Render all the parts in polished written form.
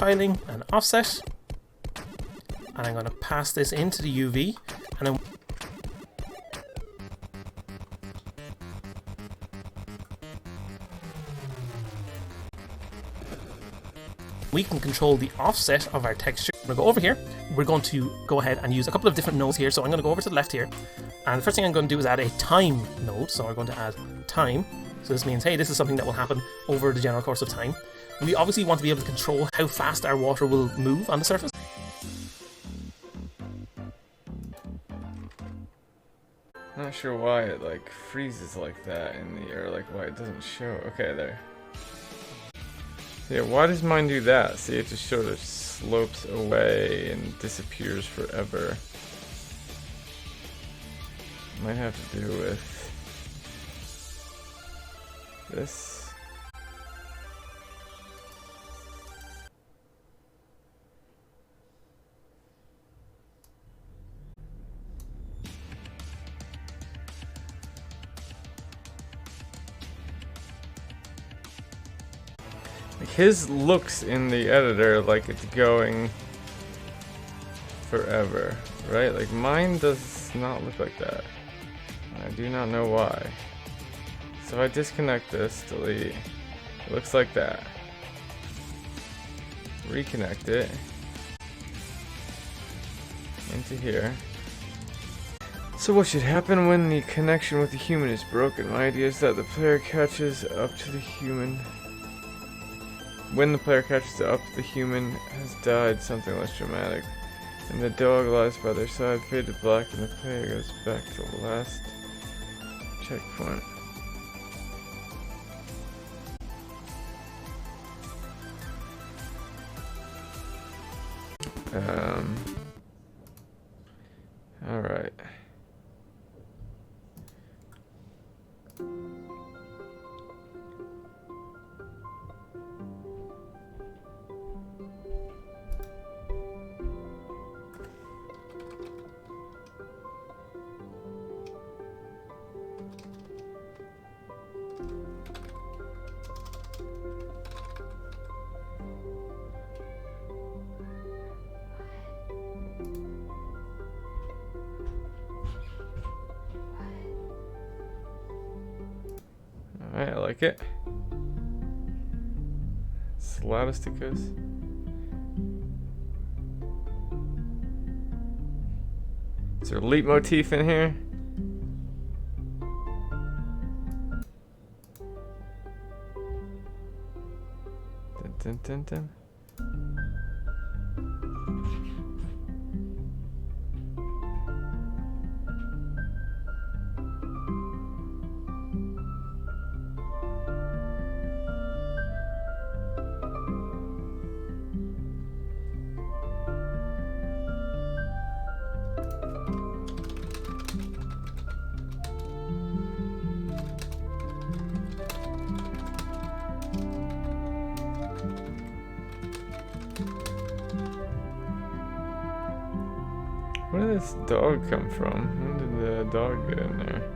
tiling and offset. And I'm going to pass this into the UV. And then we can control the offset of our texture. I'm going to go over here. We're going to go ahead and use a couple of different nodes here. So I'm going to go over to the left here. And the first thing I'm going to do is add a time node. So we're going to add time. So this means, hey, this is something that will happen over the general course of time. We obviously want to be able to control how fast our water will move on the surface. Not sure why it like freezes like that in the air, like why it doesn't show. Okay, there. Yeah, why does mine do that? See, it just sort of slopes away and disappears forever. Might have to do with this. Like his looks in the editor like it's going forever, right? Like mine does not look like that. I do not know why. So if I disconnect this, delete, it looks like that. Reconnect it into here. So what should happen when the connection with the human is broken? My idea is that the player catches up to the human. When the player catches up, the human has died, something less dramatic. And the dog lies by their side, fade to black, and the player goes back to the last checkpoint. Alright. Alright, I like it. It's the loudest it goes. Is there a leitmotif in here? Dun, dun, dun, dun. Where did this dog come from? When did the dog get in there?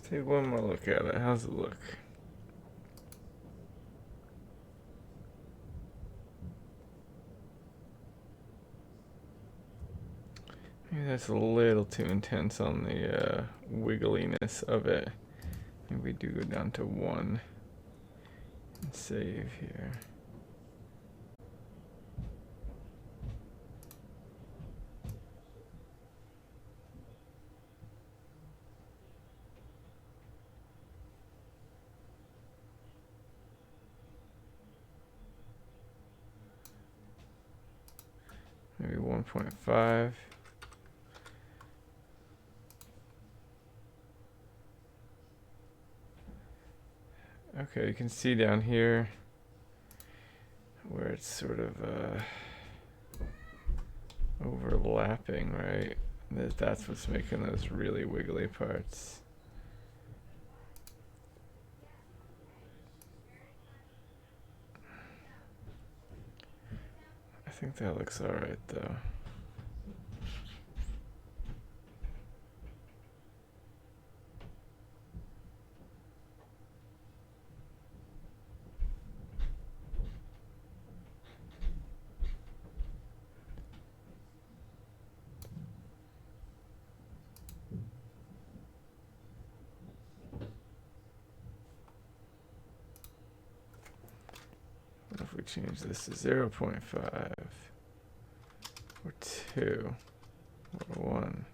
Let's take one more look at it. How's it look? Maybe that's a little too intense on the wiggliness of it. Maybe we do go down to 1 and save here. Maybe 1.5. Okay, you can see down here where it's sort of overlapping, right? That's what's making those really wiggly parts. I think that looks alright though. What if we change this to 0.5 or 2 or 1?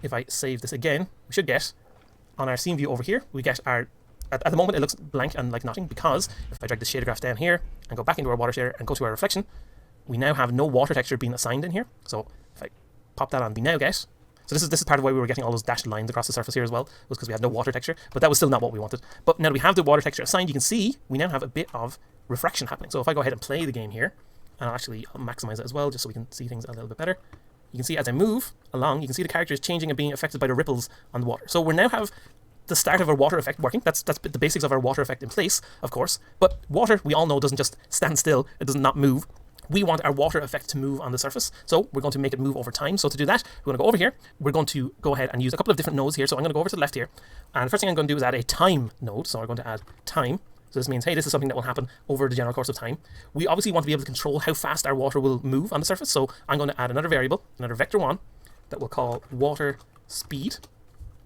If I save this again, we should get on our scene view over here, we get our, at the moment it looks blank and like nothing, because if I drag the shader graph down here and go back into our water shader and go to our reflection, we now have no water texture being assigned in here. So if I pop that on, we now get, so this is part of why we were getting all those dashed lines across the surface here as well, was because we had no water texture, but that was still not what we wanted. But now that we have the water texture assigned, you can see we now have a bit of refraction happening. So if I go ahead and play the game here, and I'll actually maximize it as well, just so we can see things a little bit better. You can see as I move along, you can see the character is changing and being affected by the ripples on the water. So we now have the start of our water effect working. That's the basics of our water effect in place, of course. But water, we all know, doesn't just stand still. It does not move. We want our water effect to move on the surface. So we're going to make it move over time. So to do that, we're going to go over here. We're going to go ahead and use a couple of different nodes here. So I'm going to go over to the left here. And the first thing I'm going to do is add a time node. So we're going to add time. So this means, hey, this is something that will happen over the general course of time. We obviously want to be able to control how fast our water will move on the surface. So I'm going to add another variable, another vector1, that we'll call water speed.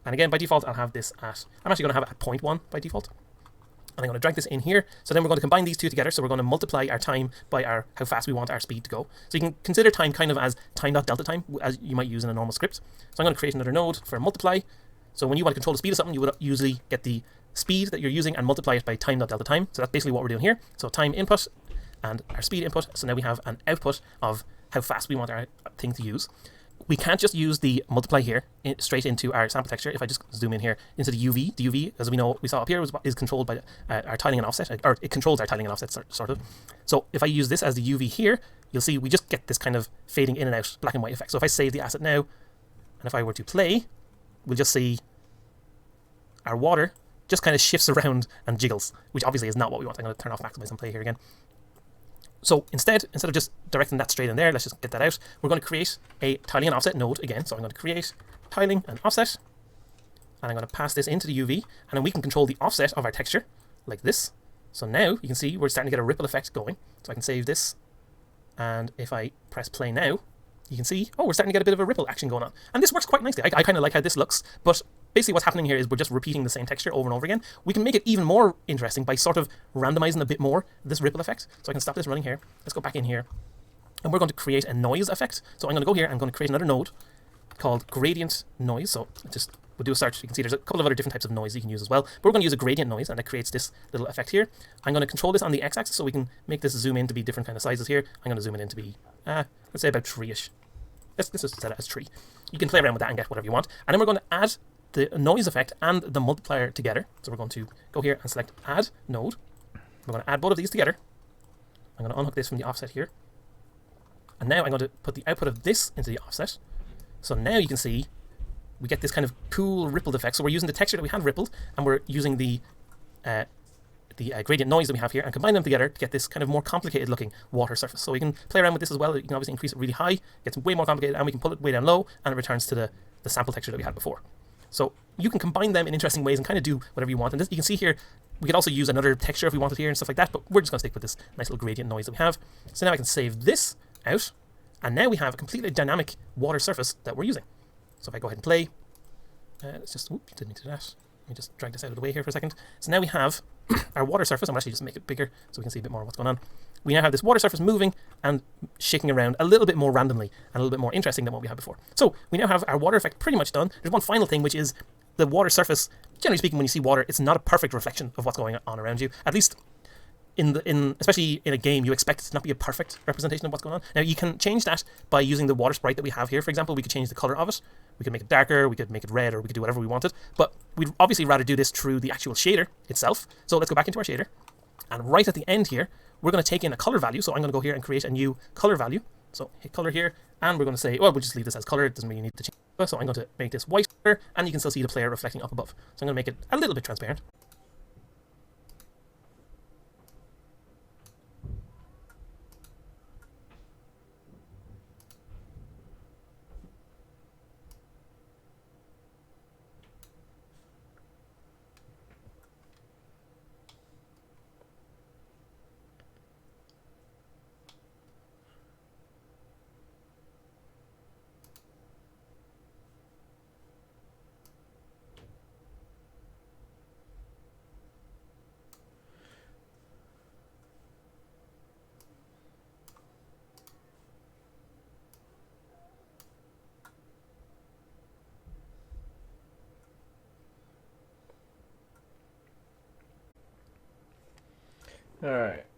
And again, by default, I'll have this at, I'm actually going to have it at 0.1 by default. And I'm going to drag this in here. So then we're going to combine these two together. So we're going to multiply our time by our how fast we want our speed to go. So you can consider time kind of as time.delta time, as you might use in a normal script. So I'm going to create another node for multiply. So when you want to control the speed of something, you would usually get the speed that you're using and multiply it by time.delta time. So that's basically what we're doing here. So time input and our speed input. So now we have an output of how fast we want our thing to use. We can't just use the multiply here straight into our sample texture. If I just zoom in here into the UV, as we know, we saw up here, is controlled by our tiling and offset, or it controls our tiling and offset sort of. So if I use this as the UV here, you'll see we just get this kind of fading in and out black and white effect. So if I save the asset now, and if I were to play, we'll just see our water just kind of shifts around and jiggles, which obviously is not what we want. I'm going to turn off maximize and play here again. So instead of just directing that straight in there, let's just get that out. We're going to create a tiling and offset node again. So I'm going to create tiling and offset, and I'm going to pass this into the UV, and then we can control the offset of our texture like this. So now you can see we're starting to get a ripple effect going. So I can save this, and if I press play now, you can see, oh, we're starting to get a bit of a ripple action going on. And this works quite nicely. I kind of like how this looks, but basically what's happening here is we're just repeating the same texture over and over again. We can make it even more interesting by sort of randomizing a bit more this ripple effect. So I can stop this running here. Let's go back in here. And we're going to create a noise effect. So I'm going to go here, I'm going to create another node called gradient noise. So we'll do a search. You can see there's a couple of other different types of noise you can use as well. But we're going to use a gradient noise, and it creates this little effect here. I'm going to control this on the x-axis so we can make this zoom in to be different kind of sizes here. I'm going to zoom it in to be, let's say about 3-ish. Let's just set it as 3. You can play around with that and get whatever you want. And then we're going to add the noise effect and the multiplier together. So we're going to go here and select add node. We're going to add both of these together. I'm going to unhook this from the offset here. And now I'm going to put the output of this into the offset. So now you can see we get this kind of cool rippled effect. So we're using the texture that we had rippled, and we're using the the gradient noise that we have here and combine them together to get this kind of more complicated looking water surface. So we can play around with this as well. You can obviously increase it really high, gets way more complicated, and we can pull it way down low, and it returns to the sample texture that we had before. So you can combine them in interesting ways and kind of do whatever you want. And this, you can see here, we could also use another texture if we wanted here and stuff like that, but we're just going to stick with this nice little gradient noise that we have. So now I can save this out, and now we have a completely dynamic water surface that we're using. So if I go ahead and play, let's just, oops, didn't mean to do that. Let me just drag this out of the way here for a second. So now we have our water surface. I'm actually just make it bigger so we can see a bit more of what's going on. We now have this water surface moving and shaking around a little bit more randomly and a little bit more interesting than what we had before. So we now have our water effect pretty much done. There's one final thing, which is the water surface. Generally speaking, when you see water, it's not a perfect reflection of what's going on around you. At least especially in a game, you expect it to not be a perfect representation of what's going on. Now you can change that by using the water sprite that we have here. For example, we could change the color of it. We could make it darker, we could make it red, or we could do whatever we wanted. But we'd obviously rather do this through the actual shader itself. So let's go back into our shader. And right at the end here, we're going to take in a color value. So I'm going to go here and create a new color value. So hit color here, and we're going to say, well, we'll just leave this as color. It doesn't really need to change. So I'm going to make this white color, and you can still see the player reflecting up above. So I'm going to make it a little bit transparent. Alright.